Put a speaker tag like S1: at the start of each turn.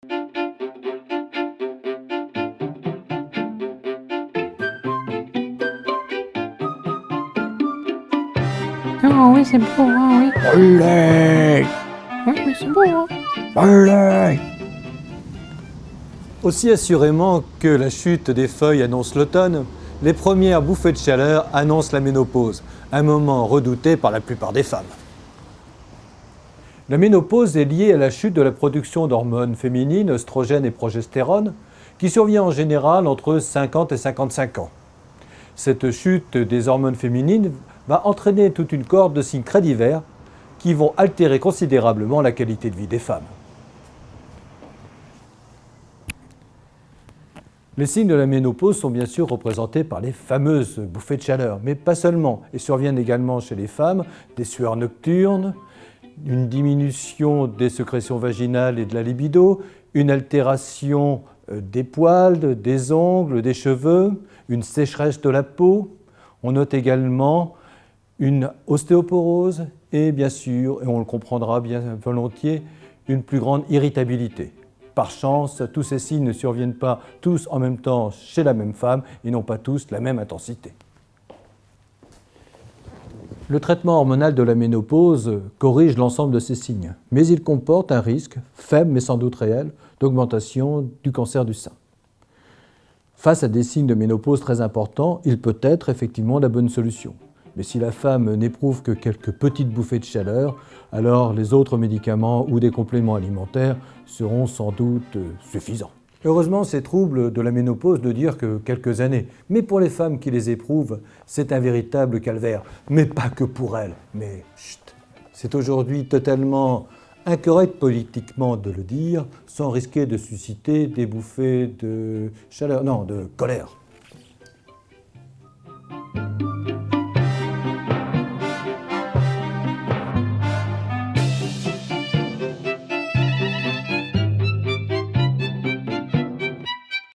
S1: Ah oui, c'est beau, ah oui.
S2: Olé!
S1: Oui, mais c'est beau, hein.
S2: Olé!
S3: Aussi assurément que la chute des feuilles annonce l'automne, les premières bouffées de chaleur annoncent la ménopause, un moment redouté par la plupart des femmes. La ménopause est liée à la chute de la production d'hormones féminines, oestrogènes et progestérone, qui survient en général entre 50 et 55 ans. Cette chute des hormones féminines va entraîner toute une cohorte de signes très divers qui vont altérer considérablement la qualité de vie des femmes. Les signes de la ménopause sont bien sûr représentés par les fameuses bouffées de chaleur, mais pas seulement. Et surviennent également chez les femmes des sueurs nocturnes, une diminution des sécrétions vaginales et de la libido, une altération des poils, des ongles, des cheveux, une sécheresse de la peau. On note également une ostéoporose et bien sûr, et on le comprendra bien volontiers, une plus grande irritabilité. Par chance, tous ces signes ne surviennent pas tous en même temps chez la même femme et n'ont pas tous la même intensité. Le traitement hormonal de la ménopause corrige l'ensemble de ces signes, mais il comporte un risque, faible mais sans doute réel, d'augmentation du cancer du sein. Face à des signes de ménopause très importants, il peut être effectivement la bonne solution. Mais si la femme n'éprouve que quelques petites bouffées de chaleur, alors les autres médicaments ou des compléments alimentaires seront sans doute suffisants. Heureusement, ces troubles de la ménopause ne durent que quelques années. Mais pour les femmes qui les éprouvent, c'est un véritable calvaire. Mais pas que pour elles. Mais chut, c'est aujourd'hui totalement incorrect politiquement de le dire, sans risquer de susciter des bouffées de chaleur, non, de colère.